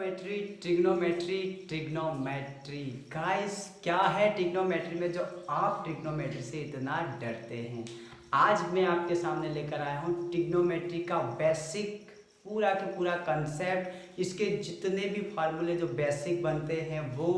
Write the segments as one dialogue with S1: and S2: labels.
S1: Trigonometry trigonometry trigonometry guys, क्या है trigonometry में जो आप ट्रिग्नोमेट्री से इतना डरते हैं। आज मैं आपके सामने लेकर आया हूँ ट्रिग्नोमेट्री का बेसिक पूरा के पूरा कंसेप्ट, इसके जितने भी फार्मूले जो बेसिक बनते हैं वो,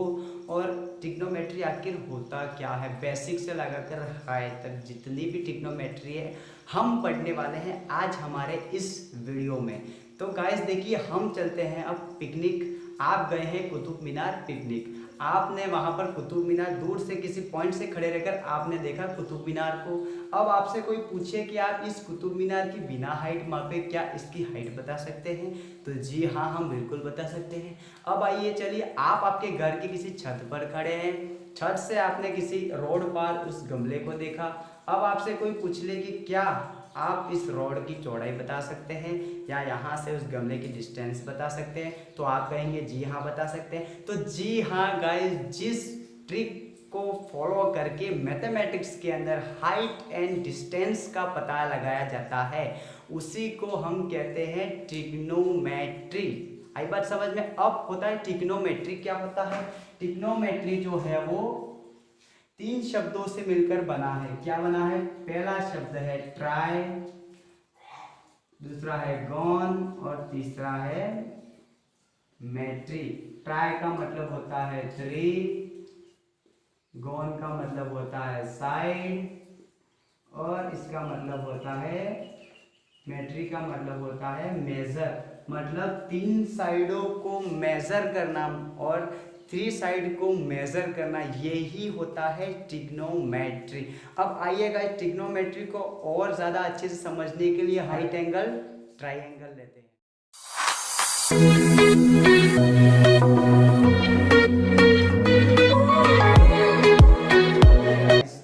S1: और ट्रिग्नोमेट्री आखिर होता क्या है, बेसिक से लगाकर हाई तक जितनी भी ट्रिग्नोमेट्री है हम पढ़ने वाले हैं आज हमारे इस वीडियो में। तो गाइस देखिए, हम चलते हैं अब पिकनिक। आप गए हैं कुतुब मीनार पिकनिक, आपने वहां पर कुतुब मीनार दूर से किसी पॉइंट से खड़े रहकर आपने देखा कुतुब मीनार को। अब आपसे कोई पूछे कि आप इस कुतुब मीनार की बिना हाइट मापे क्या इसकी हाइट बता सकते हैं, तो जी हाँ, हम बिल्कुल बता सकते हैं। अब आइए चलिए, आप आपके घर की किसी छत पर खड़े हैं, छत से आपने किसी रोड पर उस गमले को देखा। अब आपसे कोई पूछ ले कि क्या आप इस रोड की चौड़ाई बता सकते हैं या यहाँ से उस गमले की डिस्टेंस बता सकते हैं, तो आप कहेंगे जी हाँ बता सकते हैं। तो जी हाँ गाइस, जिस ट्रिक को फॉलो करके मैथमेटिक्स के अंदर हाइट एंड डिस्टेंस का पता लगाया जाता है उसी को हम कहते हैं ट्रिग्नोमेट्री। आई बात समझ में? अब होता है ट्रिग्नोमेट्री। क्या होता है ट्रिग्नोमेट्री? जो है वो तीन शब्दों से मिलकर बना है। क्या बना है? पहला शब्द है ट्राई, दूसरा है गॉन और तीसरा है मेट्री। ट्राई का मतलब होता है थ्री, गॉन का मतलब होता है साइड, और इसका मतलब होता है मेट्री का मतलब होता है मेजर। मतलब तीन साइडों को मेजर करना और थ्री साइड को मेजर करना, यही होता है ट्रिग्नोमेट्री। अब आइएगा, ट्रिग्नोमेट्री को और ज़्यादा अच्छे से समझने के लिए हाइट एंगल ट्राइंगल लेते हैं।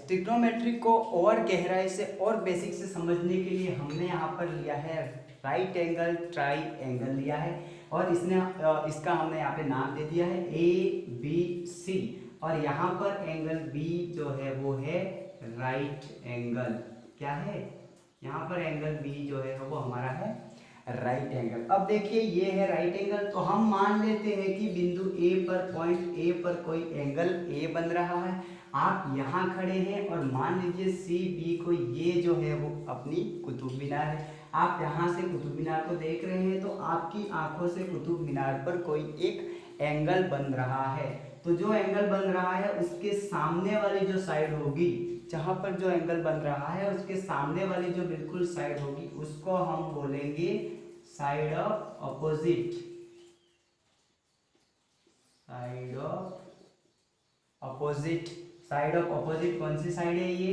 S1: ट्रिग्नोमेट्री को और गहराई से और बेसिक से समझने के लिए हमने यहाँ पर लिया है राइट एंगल ट्राई एंगल लिया है, और इसका हमने यहाँ पे नाम दे दिया है ABC, और यहाँ पर एंगल B जो है वो है राइट एंगल। क्या है? यहाँ पर एंगल B जो है वो हमारा है राइट एंगल। अब देखिए, ये है राइट एंगल, तो हम मान लेते हैं कि बिंदु A पर, पॉइंट A पर कोई एंगल A बन रहा है। आप यहाँ खड़े हैं और मान लीजिए CB को, ये जो है वो अपनी कुतुब मीनार है। आप यहाँ से कुतुब मीनार को देख रहे हैं, तो आपकी आंखों से कुतुब मीनार पर कोई एक एंगल बन रहा है। तो जो एंगल बन रहा है उसके सामने वाली जो साइड होगी, जहाँ पर जो एंगल बन रहा है उसके सामने वाली जो बिल्कुल साइड होगी उसको हम बोलेंगे side of opposite. Side of opposite. Side of opposite कौन सी साइड है? ये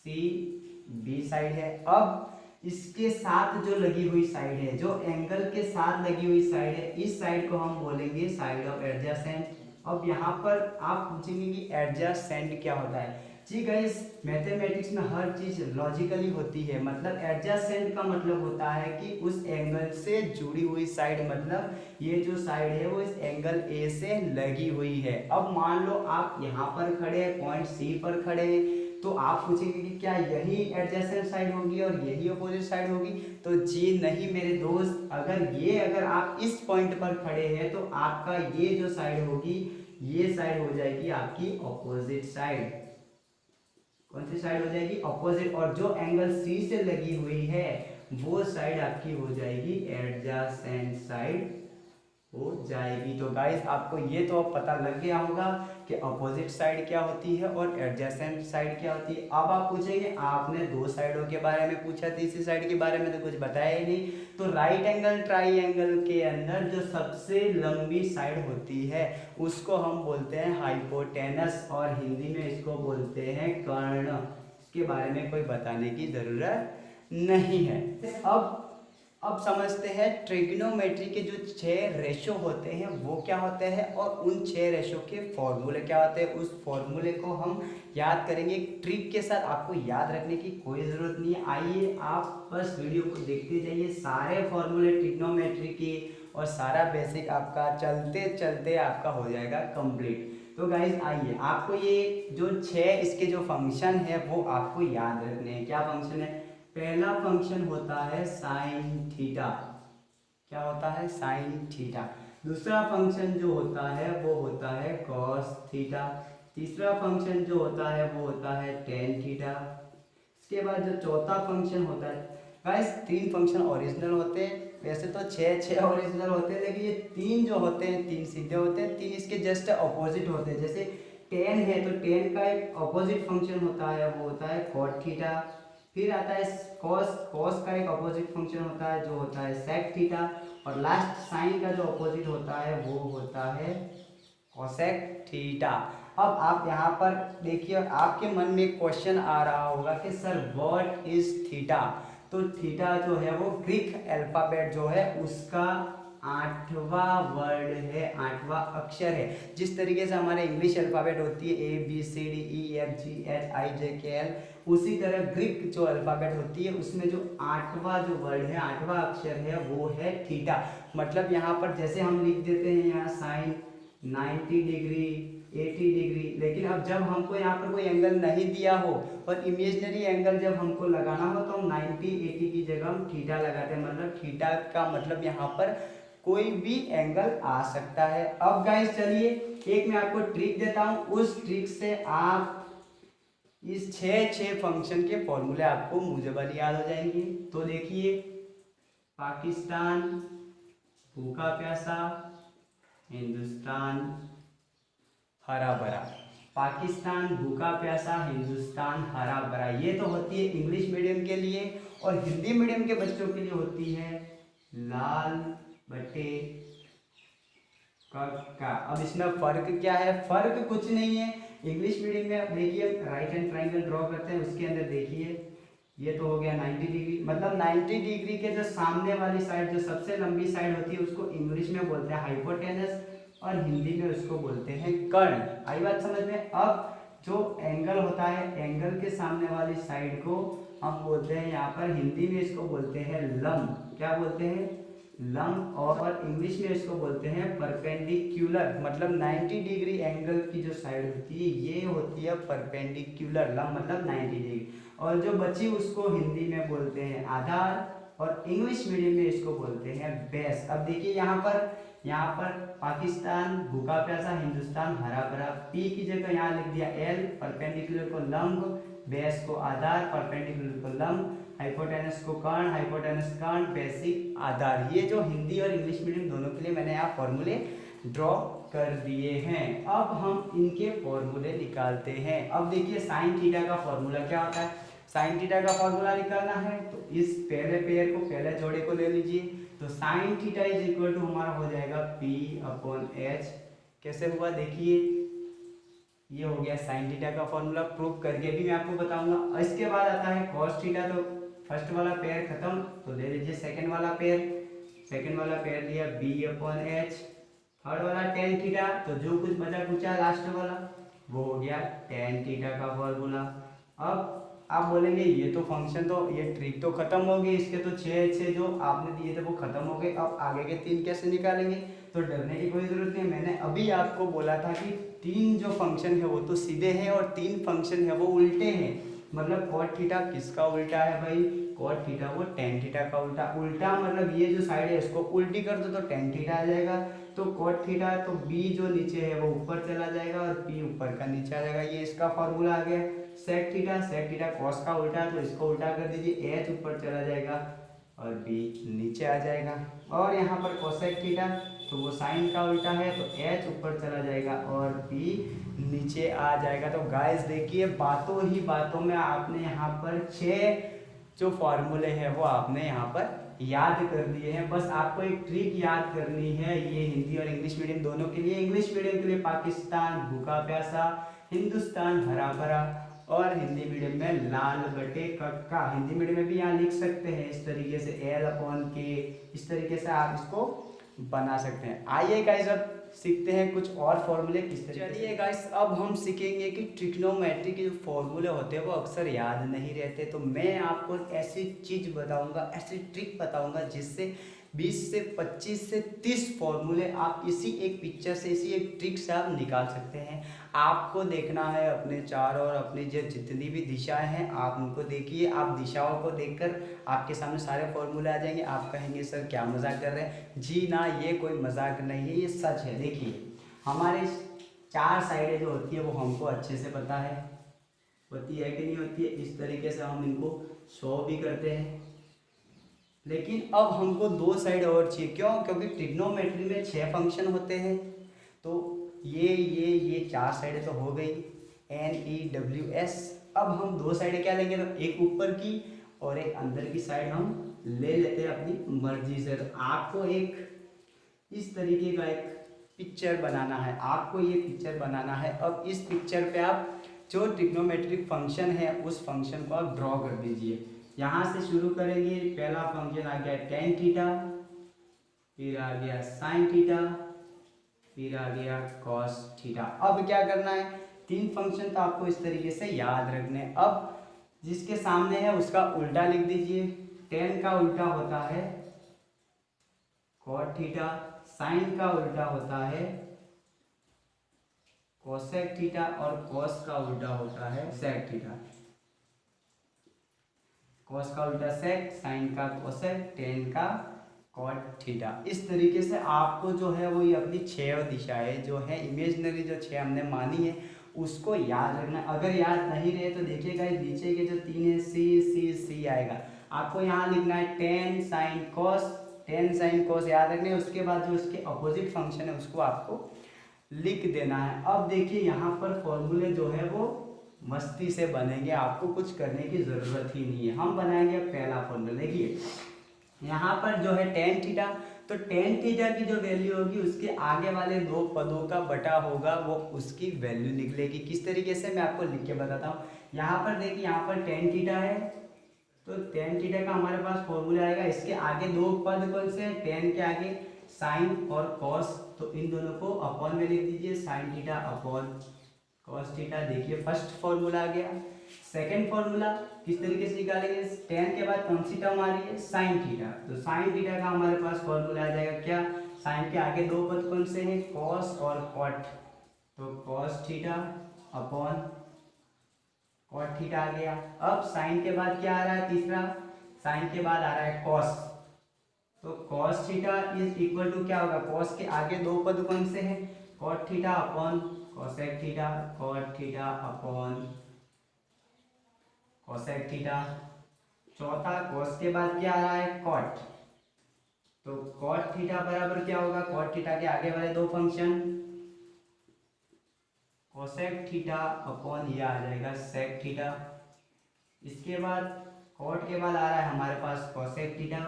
S1: CB साइड है। अब इसके साथ जो लगी हुई साइड है, जो एंगल के साथ लगी हुई साइड है, इस साइड को हम बोलेंगे साइड ऑफ एडजेसेंट। अब यहाँ पर आप पूछेंगे कि एडजेसेंट क्या होता है? जी गाइस, मैथमेटिक्स में हर चीज लॉजिकली होती है। मतलब एडजेसेंट का मतलब होता है कि उस एंगल से जुड़ी हुई साइड, मतलब ये जो साइड है वो इस एंगल A से लगी हुई है। अब मान लो आप यहाँ पर खड़े हैं, पॉइंट C पर खड़े हैं, तो आप पूछेंगे कि क्या यही एडजेसेंट साइड होगी और यही अपोजिट साइड होगी? तो जी नहीं मेरे दोस्त, अगर आप इस पॉइंट पर खड़े हैं तो आपका ये जो साइड होगी, ये साइड हो जाएगी आपकी अपोजिट साइड। कौन सी साइड हो जाएगी? अपोजिट। और जो एंगल C से लगी हुई है वो साइड आपकी हो जाएगी एडजेसेंट साइड हो जाएगी। तो गाइस, आपको ये तो अब पता लग गया होगा कि अपोजिट साइड क्या होती है और एडजेसेंट साइड क्या होती है। अब आप पूछेंगे, आपने दो साइडों के बारे में पूछा, तीसरी साइड के बारे में तो कुछ बताया ही नहीं। तो राइट एंगल ट्राइंगल के अंदर जो सबसे लंबी साइड होती है उसको हम बोलते हैं हाइपोटेनस, और हिंदी में इसको बोलते हैं कर्ण। इसके बारे में कोई बताने की जरूरत नहीं है। अब समझते हैं ट्रिग्नोमेट्री के जो 6 रेशो होते हैं वो क्या होते हैं, और उन 6 रेशो के फॉर्मूले क्या होते हैं। उस फॉर्मूले को हम याद करेंगे ट्रिक के साथ। आपको याद रखने की कोई ज़रूरत नहीं है। आइए आप बस वीडियो को देखते जाइए, सारे फॉर्मूले ट्रिग्नोमेट्री के और सारा बेसिक आपका चलते चलते आपका हो जाएगा कंप्लीट। तो गाइज आइए, आपको ये जो 6 इसके जो फंक्शन है वो आपको याद रखने हैं। क्या फंक्शन है? पहला फंक्शन होता है साइन थीटा। क्या होता है? Sine theta. दूसरा फंक्शन जो होता है वो होता है कॉस थीटा। तीसरा फंक्शन जो होता है वो होता है टेन थीटा। इसके बाद जो चौथा फंक्शन होता है गाइस, 3 फंक्शन ओरिजिनल होते हैं, वैसे तो 6 ओरिजिनल होते हैं, लेकिन ये 3 जो होते हैं 3 सीधे होते हैं, 3 इसके जस्ट अपोजिट होते हैं। जैसे 10 है तो 10 का एक अपोजिट फंक्शन होता है वो होता है कॉट थीटा। फिर आता है कॉस, कॉस का एक अपोजिट फंक्शन होता है जो होता है सेक थीटा। और लास्ट साइन का जो अपोजिट होता है वो होता है कोसेक थीटा। अब आप यहाँ पर देखिए और आपके मन में एक क्वेश्चन आ रहा होगा कि सर व्हाट इज थीटा। तो थीटा जो है वो ग्रीक अल्फाबेट जो है उसका 8वां वर्ड है, 8वां अक्षर है। जिस तरीके से हमारे इंग्लिश अल्फाबेट होती है ABCDEFGHIJKL, उसी तरह ग्रीक जो अल्फाबेट होती है उसमें जो 8वां जो वर्ड है, 8वां अक्षर है वो है थीटा। मतलब यहाँ पर जैसे हम लिख देते हैं यहाँ साइन 90 डिग्री 80 डिग्री, लेकिन अब जब हमको यहाँ पर कोई एंगल नहीं दिया हो और इमेजिनरी एंगल जब हमको लगाना हो तो हम 90 80 की जगह हम थीटा लगाते हैं। मतलब थीटा का मतलब यहाँ पर कोई भी एंगल आ सकता है। अब गाइस चलिए एक मैं आपको ट्रिक देता हूँ, उस ट्रिक से आप इस 6 फंक्शन के फॉर्मूले आपको मुझे याद हो जाएंगे। तो देखिए, पाकिस्तान भूखा प्यासा, हिंदुस्तान हरा भरा। पाकिस्तान भूखा प्यासा, हिंदुस्तान हरा भरा, ये तो होती है इंग्लिश मीडियम के लिए। और हिंदी मीडियम के बच्चों के लिए होती है लाल बटे का। अब इसमें फर्क क्या है? फर्क कुछ नहीं है। इंग्लिश मीडियम में देखिए राइट हैंड ट्राइंगल ड्रॉ करते हैं, उसके अंदर देखिए ये तो हो गया 90 डिग्री। मतलब 90 डिग्री के जो सामने वाली साइड, जो सबसे लंबी साइड होती है, उसको इंग्लिश में बोलते हैं हाइपोटेनस और हिंदी में उसको बोलते हैं कर्ण। आई बात समझ में? अब जो एंगल होता है, एंगल के सामने वाली साइड को हम बोलते हैं यहाँ पर हिंदी में इसको बोलते हैं लंब। क्या बोलते हैं? लंब। और इंग्लिश में इसको बोलते हैं परपेंडिकुलर। मतलब 90 डिग्री एंगल की जो साइड होती है ये होती है परपेंडिकुलर। लंब मतलब 90 डिग्री। और जो बची उसको हिंदी में बोलते हैं आधार और इंग्लिश मीडियम में इसको बोलते हैं बेस। अब देखिए यहाँ पर पाकिस्तान भूखा प्यासा, हिंदुस्तान हरा भरा, पी की जगह यहाँ लिख दिया एल, परपेंडिकुलर को लंब, बेस को आधार, परपेंडिकुलर को लंब, हाइपोटेनस को कर्ण, हाइपोटेनस कर्ण, बेसिक आधार। ये जो हिंदी और इंग्लिश मीडियम दोनों के लिए मैंने यहाँ फॉर्मूले ड्रॉ कर दिए हैं। अब हम इनके फॉर्मूले निकालते हैं। अब देखिए साइन थीटा का फॉर्मूला क्या होता है। साइन थीटा का फॉर्मूला निकालना है तो इस पहले पेयर को, पहले जोड़े को ले लीजिए। तो sine theta is equal to हमारा हो जाएगा P/H। कैसे हुआ देखिए, ये हो गया साइन थीटा का फॉर्मूला। प्रूफ करके भी मैं आपको बताऊंगा। इसके बाद आता है कॉस थीटा। तो फर्स्ट वाला पेयर खत्म, तो ले लीजिए सेकंड वाला पेयर। सेकंड वाला पेयर लिया B/H। थर्ड वाला टेन थीटा, तो जो कुछ बचा कुचा लास्ट वाला वो हो गया टेन थीटा का फॉर्मूला। अब आप बोलेंगे ये तो फंक्शन, तो ये ट्रिक तो खत्म हो गई, इसके तो 6 जो आपने दिए थे वो खत्म हो गए। अब आगे के 3 कैसे निकालेंगे? तो डरने की कोई ज़रूरत नहीं। मैंने अभी आपको बोला था कि 3 जो फंक्शन है वो तो सीधे हैं और 3 फंक्शन है वो उल्टे हैं। मतलब कॉट थीटा किसका उल्टा है भाई? कॉट थीटा वो टेन थीटा का उल्टा। उल्टा मतलब ये जो साइड है इसको उल्टी कर दो तो टेन थीटा आ जाएगा। तो कॉट थीटा, तो बी जो नीचे है वो ऊपर चला जाएगा और पी ऊपर का नीचे आ जाएगा। ये इसका फॉर्मूला आ गया। सेक थीटा कॉस का उल्टा है तो इसको उल्टा कर दीजिए, एच ऊपर चला जाएगा और बी नीचे आ जाएगा। और यहाँ पर कोसेक थीटा, तो वो साइन का उल्टा है तो एच ऊपर चला जाएगा और बी नीचे आ जाएगा। तो गाइस देखिए बातों ही बातों में आपने यहाँ पर 6 जो फॉर्मूले हैं वो आपने यहाँ पर याद कर दिए हैं। बस आपको एक ट्रिक याद करनी है, ये हिंदी और इंग्लिश मीडियम दोनों के लिए। इंग्लिश मीडियम के लिए पाकिस्तान भूखा प्यासा, हिंदुस्तान हरा भरा, और हिंदी मीडियम में लाल बटे कक्का। हिंदी मीडियम में भी यहाँ लिख सकते हैं इस तरीके से L/K, इस तरीके से आप इसको बना सकते हैं। आइए गाइस अब सीखते हैं कुछ और फॉर्मूले किस तरीके। चलिए गाइस, अब हम सीखेंगे कि ट्रिग्नोमेट्री के जो फॉर्मूले होते हैं वो अक्सर याद नहीं रहते, तो मैं आपको ऐसी चीज़ बताऊंगा, ऐसी ट्रिक बताऊंगा जिससे 20 से 25 से 30 फॉर्मूले आप इसी एक पिक्चर से, इसी एक ट्रिक से आप निकाल सकते हैं। आपको देखना है अपने चारों और अपनी जो जितनी भी दिशाएं हैं आप उनको देखिए। आप दिशाओं को देखकर आपके सामने सारे फॉर्मूले आ जाएंगे। आप कहेंगे सर क्या मजाक कर रहे हैं। जी ना, ये कोई मजाक नहीं है, ये सच है। देखिए हमारे 4 साइडें जो होती है वो हमको अच्छे से पता है, होती है कि नहीं होती है। इस तरीके से हम इनको शो भी करते हैं। लेकिन अब हमको 2 साइड और चाहिए। क्यों? क्योंकि ट्रिग्नोमेट्री में 6 फंक्शन होते हैं। तो ये 4 साइडें तो हो गई, NEWS। अब हम 2 साइडें क्या लेंगे, तो एक ऊपर की और एक अंदर की साइड हम ले लेते हैं अपनी मर्जी से। तो आपको एक इस तरीके का एक पिक्चर बनाना है, आपको ये पिक्चर बनाना है। अब इस पिक्चर पे आप जो ट्रिग्नोमेट्रिक फंक्शन है उस फंक्शन को आप ड्रॉ कर दीजिए। यहाँ से शुरू करेंगे। पहला फंक्शन आ गया tan थीटा, फिर आ गया sin थीटा, फिर आ गया cos थीटा। अब क्या करना है, 3 फंक्शन तो आपको इस तरीके से याद रखने हैं। अब जिसके सामने है उसका उल्टा लिख दीजिए। tan का उल्टा होता है cot थीटा, sin का उल्टा होता है cosec थीटा और cos का उल्टा होता है sec थीटा। cos का उल्टा sec, sin का cosec, tan का cot थीटा। इस तरीके से आपको जो है वो ये अपनी 6 दिशाएं जो है इमेजिनरी जो 6 हमने मानी है उसको याद रखना। अगर याद नहीं रहे तो देखिएगा नीचे के जो 3 है C आएगा। आपको यहाँ लिखना है tan sin cos, tan sin cos याद रखना है। उसके बाद जो उसके अपोजिट फंक्शन है उसको आपको लिख देना है। अब देखिए यहाँ पर फॉर्मूले जो है वो मस्ती से बनेंगे, आपको कुछ करने की ज़रूरत ही नहीं है। हम बनाएंगे पहला फॉर्मूला। देखिए यहाँ पर जो है tan थीटा, तो tan थीटा की जो वैल्यू होगी उसके आगे वाले 2 पदों का बटा होगा, वो उसकी वैल्यू निकलेगी। किस तरीके से मैं आपको लिख के बताता हूँ। यहाँ पर देखिए, यहाँ पर tan थीटा है, तो tan थीटा का हमारे पास फॉर्मूला आएगा। इसके आगे 2 पद कौन से हैं, tan के आगे sin और cos, तो इन दोनों को अपॉन में लिख दीजिए, sin theta upon cos theta. देखिए फर्स्ट फॉर्मूला आ गया। सेकंड फॉर्मूला किस तरीके से निकालेंगे, tan के बाद कौन सी टर्म आ रही है, sin थीटा। तो sin थीटा का हमारे पास फॉर्मूला आ जाएगा क्या, sin के आगे 2 पद कौन से हैं, cos और cot, तो cos theta upon cot theta आ गया। अब sin के बाद क्या आ रहा है, तीसरा sin के बाद आ रहा है cos, तो cos theta is equal to क्या होगा, cos के आगे 2 पद कौन से हैं, cot theta upon cosec theta, cot theta upon cosec theta. चौथा cos के बाद क्या आ रहा है, cot, तो cot थीटा बराबर क्या होगा, cot थीटा के आगे वाले 2 फंक्शन cosec थीटा अपॉन ये आ जाएगा sec थीटा। इसके बाद cot के बाद आ रहा है हमारे पास cosec theta.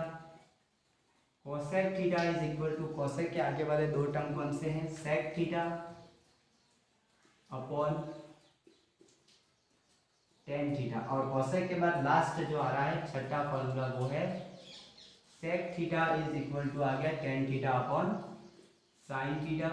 S1: cosec theta is equal to cosec के आगे वाले 2 टर्म कौन से हैं, sec theta upon tan theta. और cosec के बाद लास्ट जो आ रहा है छठा फॉर्मूला वो है sec theta is equal to आ गया tan theta upon sin theta.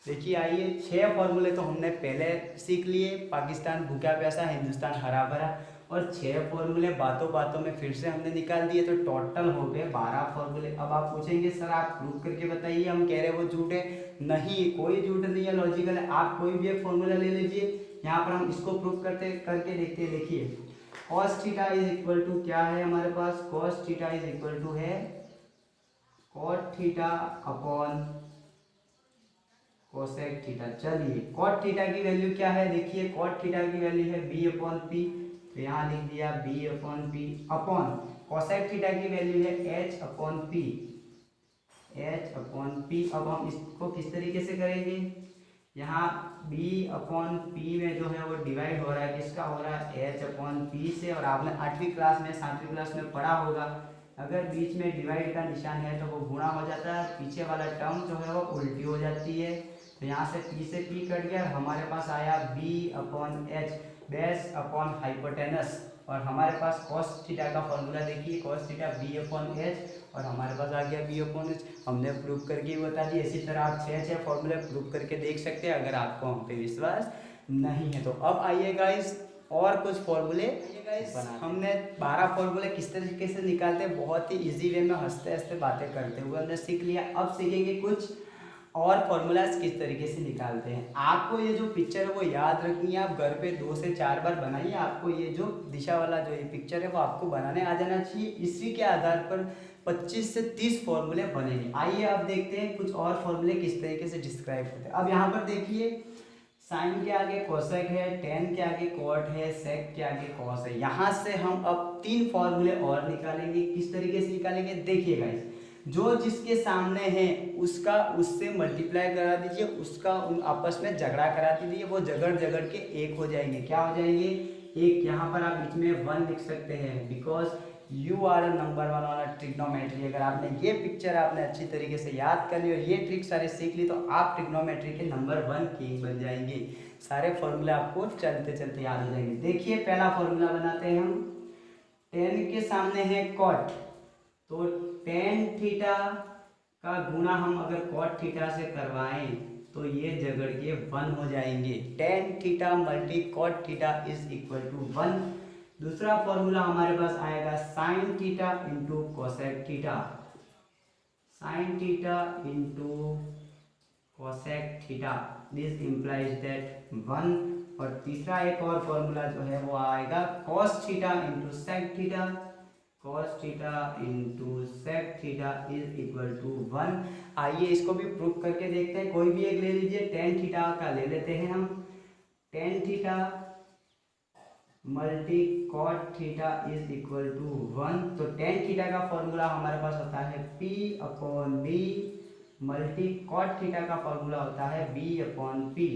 S1: देखिए आइए 6 फॉर्मूले तो हमने पहले सीख लिए, पाकिस्तान भूखा प्यासा हिंदुस्तान हरा भरा, और 6 फॉर्मूले बातों बातों में फिर से हमने निकाल दिए, तो टोटल हो गए 12 फॉर्मूले। अब आप पूछेंगे सर आप प्रूव करके बताइए, हम कह रहे हैं वो झूठ है। नहीं, कोई झूठ नहीं है, लॉजिकल है। आप कोई भी एक फॉर्मूला ले लीजिए, यहाँ पर हम इसको प्रूव करके देखते हैं। देखिए cos theta is equal to क्या है हमारे पास, cos theta is equal to है cot theta upon cosec theta. चलिए cot थीटा की वैल्यू क्या है, देखिए cot थीटा की वैल्यू है b अपॉन पी, तो यहाँ लिख दिया b upon p upon cosec theta की वैल्यू है h upon p, h upon p. अब हम इसको किस तरीके से करेंगे, यहाँ b अपॉन पी में जो है वो डिवाइड हो रहा है, किसका हो रहा है, h अपॉन पी से। और आपने 8वीं क्लास में 7वीं क्लास में पढ़ा होगा, अगर बीच में डिवाइड का निशान है तो वो गुणा हो जाता है, पीछे वाला टर्म जो है वो उल्टी हो जाती है। तो यहाँ से p कट गया, हमारे पास आया b upon h, base upon hypotenuse. और हमारे पास कॉस थीटा का फॉर्मूला देखिए, cos theta b upon h, और हमारे पास आ गया बी अपॉन एच। हमने प्रूव करके ही बता दी। इसी तरह आप 6 फॉर्मूले प्रूव करके देख सकते हैं अगर आपको हम पे विश्वास नहीं है तो। अब आइए गाइस और कुछ फॉर्मूले हमने 12 फॉर्मूले किस तरीके से निकालते हैं, बहुत ही इजी वे में हंसते हंसते बातें करते हुए हमने सीख लिया। अब सीखेंगे कुछ और फॉर्मूलाज किस तरीके से निकालते हैं। आपको ये जो पिक्चर है वो याद रखनी है, आप घर पे 2 से 4 बार बनाइए। आपको ये जो दिशा वाला जो ये पिक्चर है वो आपको बनाने आ जाना चाहिए। इसी के आधार पर 25 से 30 फॉर्मूले बनेंगे। आइए अब देखते हैं कुछ और फॉर्मूले किस तरीके से डिस्क्राइब होते हैं। अब यहाँ पर देखिए, साइन के आगे कोसेक है, टेन के आगे कॉट है, सेक के आगे कॉस है। यहाँ से हम अब 3 फॉर्मूले और निकालेंगे। किस तरीके से निकालेंगे देखिए गाइस, जो जिसके सामने है उसका उससे मल्टीप्लाई करा दीजिए, उसका उन आपस में झगड़ा करा दीजिए, वो झगड़ के एक हो जाएंगे। क्या हो जाएंगे? एक। यहाँ पर आप बीच में 1 लिख सकते हैं, because you are number 1 on trigonometry. अगर आपने ये पिक्चर आपने अच्छी तरीके से याद कर ली और ये ट्रिक सारे सीख ली तो आप ट्रिग्नोमेट्री के नंबर 1 किंग बन जाएंगे। सारे फॉर्मूले आपको चलते चलते याद हो जाएंगे। देखिए पहला फॉर्मूला बनाते हैं हम। टेन के सामने है कॉट, तो टेन थीटा का गुणा हम अगर कॉट थीटा से करवाएं तो ये झगड़ के 1 हो जाएंगे। Tan theta multi cot theta is equal to 1। दूसरा फॉर्मूला हमारे पास आएगा sine theta into cosec theta, sine theta into cosec theta, this implies that 1। और तीसरा एक और फॉर्मूला जो है वो आएगा cos theta into sec theta, cos theta into sec theta is equal to 1। आइए इसको भी प्रूफ करके देखते हैं। कोई भी एक ले लीजिए, टेन थीटा का ले लेते हैं हम। Tan theta multi cot theta is equal to 1। तो टेन थीटा का फॉर्मूला हमारे पास होता है P upon b, multi cot theta का फॉर्मूला होता है B अपॉन P।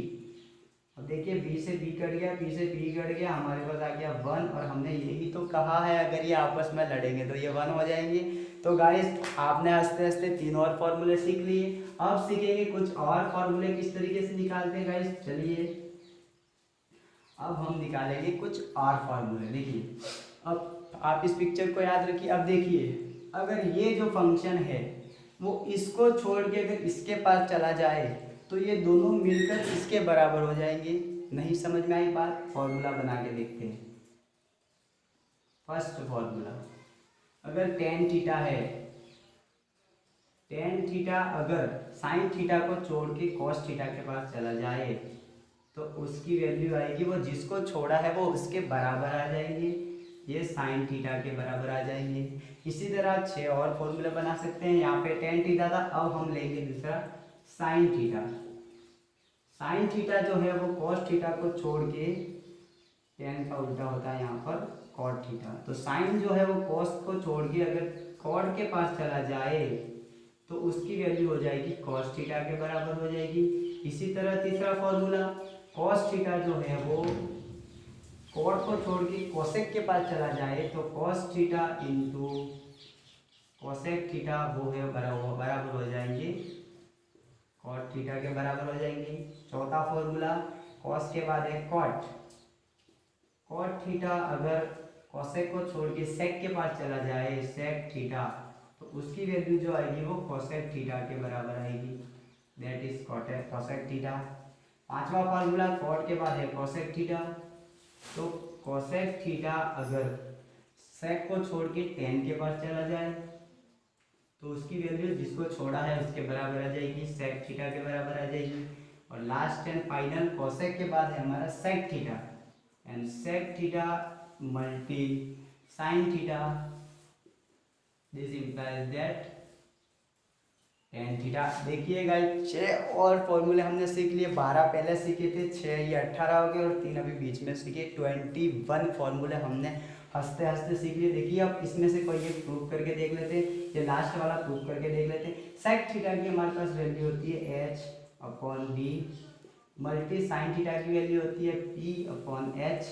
S1: अब देखिए B से B कट गया, P से P कट गया, हमारे पास आ गया 1। और हमने यही तो कहा है अगर ये आपस में लड़ेंगे तो ये 1 हो जाएंगे। तो गाइस आपने हंसते हंसते 3 और फॉर्मूले सीख लिए। अब सीखेंगे कुछ और फॉर्मूले किस तरीके से निकालते हैं गाइस। चलिए अब हम निकालेंगे कुछ और फार्मूले। देखिए अब आप इस पिक्चर को याद रखिए। अब देखिए अगर ये जो फंक्शन है वो इसको छोड़ के अगर इसके पास चला जाए तो ये दोनों मिलकर इसके बराबर हो जाएंगे। नहीं समझ में आई बात? फॉर्मूला बना के देखते हैं। फर्स्ट फॉर्मूला, अगर टेन थीटा है, टेन थीटा अगर साइन थीटा को छोड़ के कॉस थीटा के पास चला जाए तो उसकी वैल्यू आएगी, वो जिसको छोड़ा है वो उसके बराबर आ जाएंगे, ये साइन थीटा के बराबर आ जाएंगे। इसी तरह 6 और फॉर्मूले बना सकते हैं। यहाँ पे टेन थीटा था, अब हम लेंगे दूसरा साइन थीटा। साइन थीटा जो है वो कॉस थीटा को छोड़ के, टेन का उल्टा होता है यहाँ पर कॉट थीटा, तो साइन जो है वो कॉस को छोड़ के अगर कॉट के पास चला जाए तो उसकी वैल्यू हो जाएगी कॉस थीटा के बराबर हो जाएगी। इसी तरह तीसरा फॉर्मूला, कॉस थीटा जो है वो कॉट को छोड़ के कोसेक के पास चला जाए तो cos theta into cosec theta वो है बराबर हो जाएंगे, कॉट थीटा के बराबर हो जाएंगे। चौथा फॉर्मूला, कॉस के बाद है कॉट, कॉट थीटा अगर कोसेक को छोड़ के सेक के पास चला जाए, सेक थीटा, तो उसकी वैल्यू जो आएगी वो कोसेक थीटा के बराबर आएगी, दैट इज कोसेक थीटा। पांचवा फार्मूला, कॉट के बाद है कोसेक थीटा, तो कोसेक थीटा अगर सेक को छोड़ के टेन के पास चला जाए तो उसकी वैल्यू जिसको छोड़ा है उसके बराबर आ जाएगी, सेक थीटा के बराबर आ जाएगी। और लास्ट एंड फाइनल कोसेक के बाद है हमारा sec theta, and sec theta multi sine theta, this implies that tan theta. देखिए गाइस 6 और फॉर्मूले हमने सीख लिए। 12 पहले सीखे थे, 6 ये 18 हो गए और 3 अभी बीच में सीखे। 21 फॉर्मूले हमने हंसते हंसते सीख लिए। देखिए अब इसमें से कोई एक प्रूव करके देख लेते हैं, ये लास्ट वाला प्रूव करके देख लेते हैं। सेक थीटा की हमारे पास वैल्यू होती है h upon b, multi sine theta की वैल्यू होती है p अपॉन h,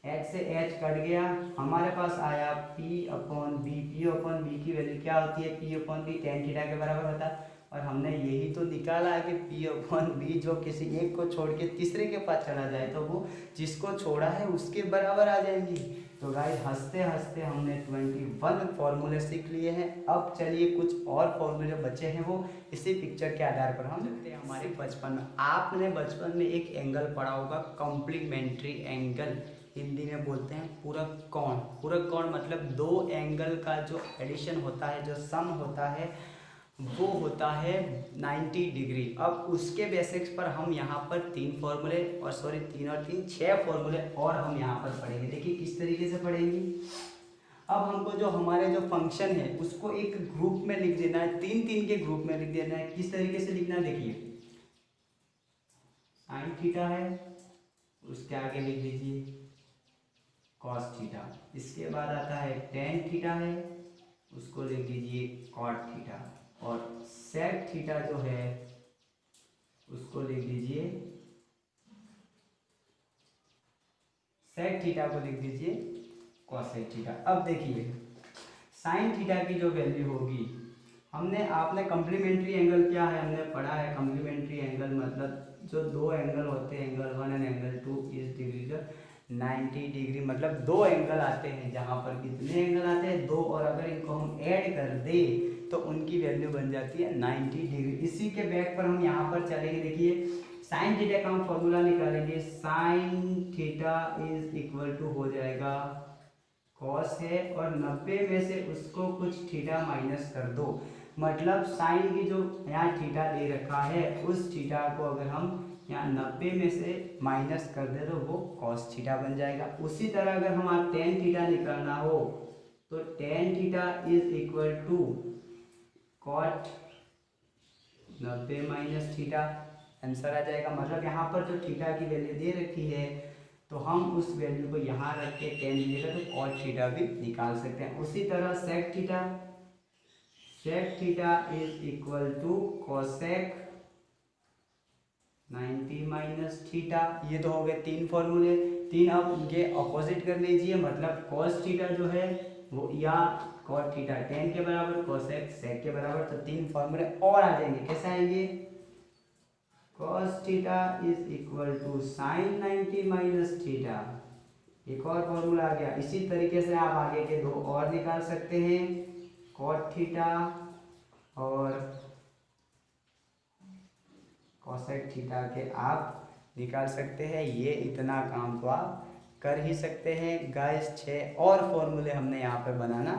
S1: h से h कट गया, हमारे पास आया p upon b. p upon b की वैल्यू क्या होती है? p upon b tan theta के बराबर होता है। और हमने यही तो निकाला है कि p अपॉन बी जो किसी एक को छोड़ के तीसरे के पास चला जाए तो वो जिसको छोड़ा है उसके बराबर आ जाएंगी। तो गाइस हंसते हंसते हमने 21 फॉर्मूले सीख लिए हैं। अब चलिए कुछ और फॉर्मूले बचे हैं वो इसी पिक्चर के आधार पर हम देखते हैं। हमारे बचपन में आपने बचपन में एक एंगल पढ़ा होगा, कॉम्प्लीमेंट्री एंगल, हिंदी में बोलते हैं पूरक कोण। पूरक कोण मतलब दो एंगल का जो एडिशन होता है, जो सम होता है, वो होता है 90 डिग्री। अब उसके बेसिक्स पर हम यहाँ पर तीन फॉर्मूले और 6 फॉर्मूले और हम यहाँ पर पढ़ेंगे। देखिए किस तरीके से पढ़ेंगे। अब हमको जो हमारे जो फंक्शन है उसको एक ग्रुप में लिख देना है, तीन तीन के ग्रुप में लिख देना है। किस तरीके से लिखना है, देखिए साइन थीटा है, उसके आगे लिख दीजिए कॉस थीटा। इसके बाद आता है टेन थीटा है, उसको लिख दीजिए कॉट थीटा। और सेक थीटा जो है उसको लिख दीजिए, सेक थीटा को लिख दीजिए कॉसेक थीटा। अब देखिए साइन थीटा की जो वैल्यू होगी, आपने कॉम्प्लीमेंट्री एंगल क्या है हमने पढ़ा है। कॉम्प्लीमेंट्री एंगल मतलब जो दो एंगल होते हैं, angle 1 and angle 2 is degree 90 degree, मतलब दो एंगल आते हैं जहाँ पर कितने एंगल आते हैं, दो, और अगर इनको हम ऐड कर दें तो उनकी वैल्यू बन जाती है 90 डिग्री। इसी के बैक पर हम यहाँ पर चलेंगे। देखिए साइन थीटा का हम फॉर्मूला निकालेंगे, sine theta is equal to हो जाएगा कॉस है और 90 में से उसको कुछ थीटा माइनस कर दो, मतलब साइन की जो यहाँ थीटा दे रखा है उस थीटा को अगर हम यहाँ 90 में से माइनस कर दे तो वो कॉस थीटा बन जाएगा। उसी तरह अगर हमारा टेन थीटा निकालना हो तो tan theta is equal to cot 90 minus theta, answer आ जाएगा। मतलब यहाँ पर जो थीटा की वैल्यू दे रखी है तो हम उस वैल्यू को यहाँ रख के टेन मिलेगा तो कॉट थीटा भी निकाल सकते हैं। उसी तरह sec theta, sec theta is equal to cosec 90 minus theta. ये तो हो गए तीन फॉर्मूले, तीन। अब उनके अपोजिट कर लीजिए, मतलब कॉस थीटा जो है वो या कॉट थीटा टेन के बराबर, कोसेक सेक के बराबर। तो तीन फॉर्मूले और आ जाएंगे। कैसे आएंगे, cos theta is equal to sine 90 minus theta, एक और फॉर्मूला आ गया। इसी तरीके से आप आगे के दो और निकाल सकते हैं, कॉट थीटा और कोसेक थीटा के आप निकाल सकते हैं। ये इतना काम तो आप कर ही सकते हैं गाइस। 6 और फॉर्मूले हमने यहाँ पे बनाना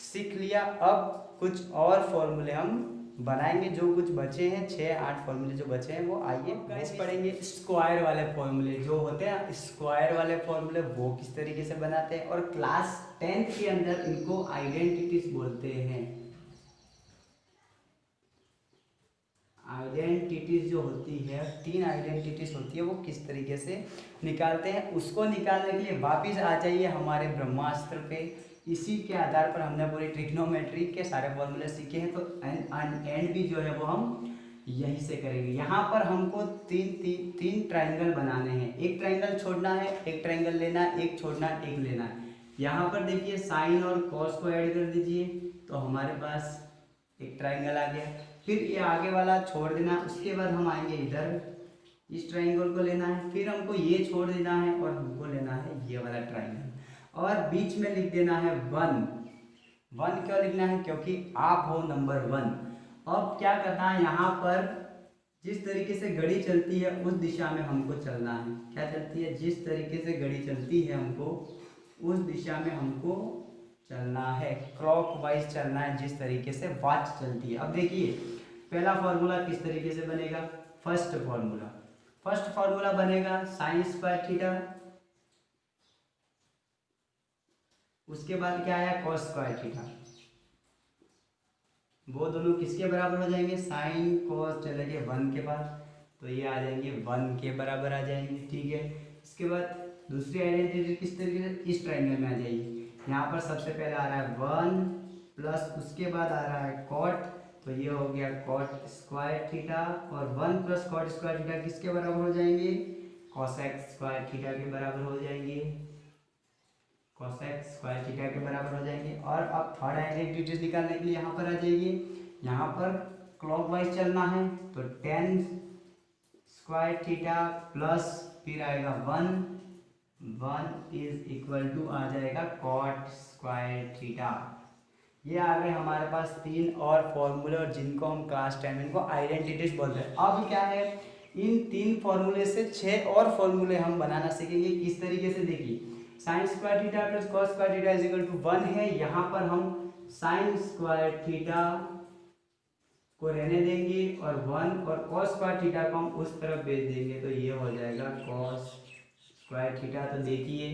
S1: सीख लिया। अब कुछ और फॉर्मूले हम बनाएंगे जो कुछ बचे हैं, 6-8 फॉर्मूले जो बचे हैं वो आइए गाइस पढ़ेंगे। स्क्वायर वाले फॉर्मूले जो होते हैं, स्क्वायर वाले फॉर्मूले वो किस तरीके से बनाते हैं, और क्लास 10th के अंदर इनको आइडेंटिटीज बोलते हैं। आइडेंटिटीज जो होती है, 3 आइडेंटिटीज होती है, वो किस तरीके से निकालते हैं, उसको निकालने के लिए वापिस आ जाइए हमारे ब्रह्मास्त्र पे। इसी के आधार पर हमने पूरी ट्रिग्नोमेट्री के सारे फॉर्मूले सीखे हैं। तो एंड भी जो है वो हम यहीं से करेंगे। यहाँ पर हमको तीन ट्राइंगल बनाने हैं, एक ट्राइंगल छोड़ना है, एक ट्राइंगल लेना है, एक छोड़ना है, एक लेना है। यहाँ पर देखिए साइन और कॉस को ऐड कर दीजिए तो हमारे पास एक ट्राइंगल आ गया। फिर ये आगे वाला छोड़ देना, उसके बाद हम आएंगे इधर, इस ट्राइंगल को लेना है, फिर हमको ये छोड़ देना है और हमको लेना है ये वाला ट्राइंगल, और बीच में लिख देना है 1। 1 क्यों लिखना है, क्योंकि आप हो नंबर 1। अब क्या करना है, यहाँ पर जिस तरीके से घड़ी चलती है उस दिशा में हमको चलना है। क्या चलती है, जिस तरीके से घड़ी चलती है हमको उस दिशा में हमको चलना है, क्लॉकवाइज चलना है, जिस तरीके से वॉच चलती है। अब देखिए पहला फॉर्मूला किस तरीके से बनेगा, फर्स्ट फॉर्मूला बनेगा साइन स्क्वायर थीटा, उसके बाद क्या आया कॉस स्क्वायर थीटा। वो दोनों किसके बराबर हो जाएंगे, साइन कॉस चलेंगे 1 के बाद, तो ये आ जाएंगे 1 के बराबर आ जाएंगे। ठीक है, इसके बाद दूसरी आइडेंटिटी किस तरीके से, इस ट्राइंगल में आ जाएगी। यहाँ पर सबसे पहले आ रहा है 1 प्लस उसके बाद आ रहा है कॉट, तो ये हो गया कॉट स्क्वायर थीटा, और 1 प्लस कॉट स्क्वायर थीटा किसके बराबर हो जाएंगे, कोसेक स्क्वायर थीटा के बराबर हो जाएंगे, कोसेक स्क्वायर थीटा के बराबर हो जाएंगे। और अब थर्ड आइडेंटिटी निकालने के लिए यहाँ पर आ जाइए, यहाँ पर क्लॉकवाइज चलना है तो 10 स्क्वायर थीटा प्लस फिर आएगा 1 1 इज इक्वल टू आ जाएगा कॉट स्क्वायर थीटा। ये आ गए हमारे पास तीन और फॉर्मूले, और जिनको हम क्लास 10 में इनको आइडेंटिटीज बोलते हैं। अब क्या है, इन तीन फॉर्मूले से 6 और फॉर्मूले हम बनाना सीखेंगे। किस तरीके से, देखिए sine square theta plus cos square theta is equal to 1 है। यहाँ पर हम साइन स्क्वायर थीटा को रहने देंगे और 1 और कॉस स्क्वायर थीटा को हम उस तरफ भेज देंगे, तो ये हो जाएगा कॉस स्क्वायर थीटा। तो देखिए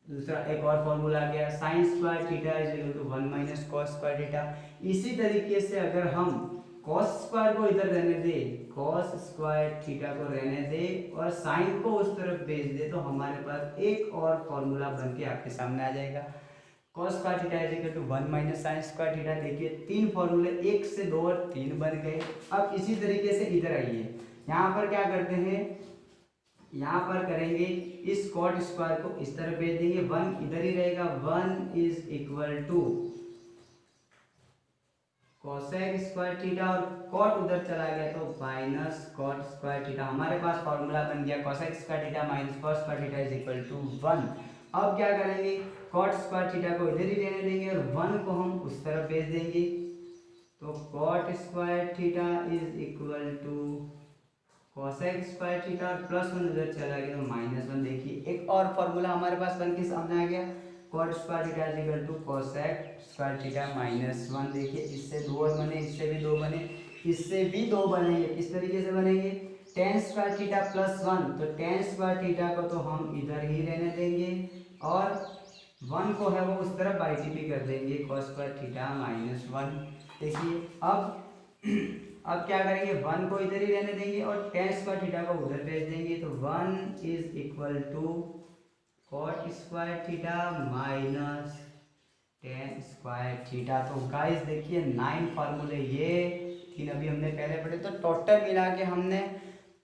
S1: दूसरा एक और फॉर्मूला आ गया, sine square theta is equal to 1 minus cos square theta. इसी तरीके से अगर हम कॉस स्क्वायर को इधर रहने दे, कॉस स्क्वायर थीटा को रहने दे और साइन को उस तरफ भेज दे, तो हमारे पास एक और फॉर्मूला बन के आपके सामने आ जाएगा। Cos square theta is equal to 1 minus sine square theta. देखिए तीन फॉर्मूले, 1 से 2 और 3 बन गए। अब इसी तरीके से इधर आइए, यहाँ पर क्या करते हैं, यहाँ पर करेंगे इस कॉट स्क्वायर को इस तरफ भेज देंगे, 1 इधर ही रहेगा, 1 is equal to cosec square theta और कॉट उधर चला गया तो माइनस कॉट स्क्वायर थीटा। हमारे पास फॉर्मूला बन गया cosec square theta minus cot square theta is equal to 1। अब क्या करेंगे, कॉट स्क्वायर थीटा को इधर ही रहने देंगे और 1 को हम उस तरफ भेज देंगे, तो cot square theta is equal to cosec square theta और प्लस 1 उधर चला गया तो माइनस 1। देखिए एक और फॉर्मूला हमारे पास बन के सामने आ गया, cot square theta is equal to cosec square theta minus 1। देखिए इससे 2 और बने, इससे भी 2 बने, इससे भी 2 बनेंगे। किस तरीके से बनेंगे, टेन स्क्वायर थीटा प्लस 1, तो टेन स्क्वायर थीटा को तो हम इधर ही रहने देंगे और 1 को है वो उस तरफ बाई टी पी कर देंगे, कॉस स्क्वायर थीटा माइनस 1। देखिए अब क्या करेंगे, 1 को इधर ही रहने देंगे और टेन स्क्वायर थीटा को उधर भेज देंगे, तो 1 is equal to cot square theta minus tan square theta. तो गाइस देखिए 9 फार्मूले, ये 3 अभी हमने पहले पढ़े, तो टोटल मिला के हमने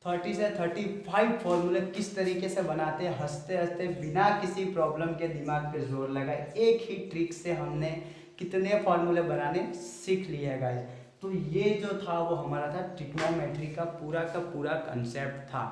S1: 30 से 35 फार्मूले किस तरीके से बनाते हैं, हंसते हंसते बिना किसी प्रॉब्लम के, दिमाग पे जोर लगाए, एक ही ट्रिक से हमने कितने फार्मूले बनाने सीख लिए है गाइस। तो ये जो था वो हमारा था ट्रिग्नोमेट्री का पूरा कंसेप्ट था।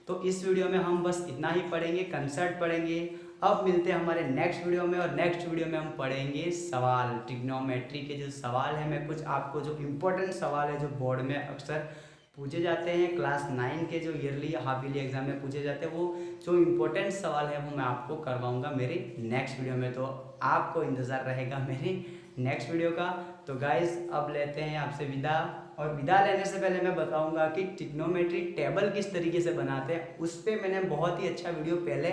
S1: तो इस वीडियो में हम बस इतना ही पढ़ेंगे, कंसेप्ट पढ़ेंगे। अब मिलते हैं हमारे नेक्स्ट वीडियो में, और नेक्स्ट वीडियो में हम पढ़ेंगे सवाल, ट्रिग्नोमेट्री के जो सवाल है, मैं कुछ आपको जो इम्पोर्टेंट सवाल है जो बोर्ड में अक्सर पूछे जाते हैं, क्लास 9 के जो ईयरली हाफ ईयरली एग्जाम में पूछे जाते हैं, वो जो इम्पोर्टेंट सवाल है वो मैं आपको करवाऊंगा मेरे नेक्स्ट वीडियो में। तो आपको इंतज़ार रहेगा मेरे नेक्स्ट वीडियो का। तो गाइस अब लेते हैं आपसे विदा, और विदा लेने से पहले मैं बताऊंगा कि ट्रिग्नोमेट्री टेबल किस तरीके से बनाते हैं, उस पर मैंने बहुत ही अच्छा वीडियो पहले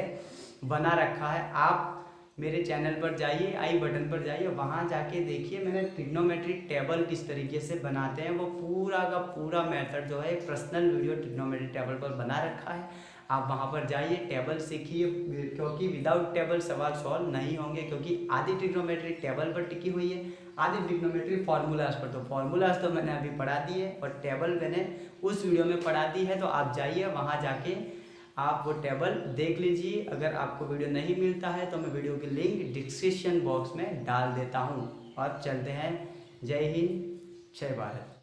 S1: बना रखा है। आप मेरे चैनल पर जाइए, आई बटन पर जाइए, वहाँ जाके देखिए मैंने ट्रिग्नोमेट्री टेबल किस तरीके से बनाते हैं, वो पूरा का पूरा मेथड जो है एक पर्सनल वीडियो ट्रिग्नोमेट्री टेबल पर बना रखा है। आप वहाँ पर जाइए, टेबल सीखिए, क्योंकि विदाउट टेबल सवाल सॉल्व नहीं होंगे, क्योंकि आधी ट्रिग्नोमेट्री टेबल पर टिकी हुई है, आधी ट्रिग्नोमेट्री फार्मूलाज पर। तो फार्मूलाज तो मैंने अभी पढ़ा दी है और टेबल मैंने उस वीडियो में पढ़ा दी है, तो आप जाइए वहाँ जाके आप वो टेबल देख लीजिए। अगर आपको वीडियो नहीं मिलता है तो मैं वीडियो की लिंक डिस्क्रिप्शन बॉक्स में डाल देता हूँ। अब चलते हैं, जय हिंद, जय भारत।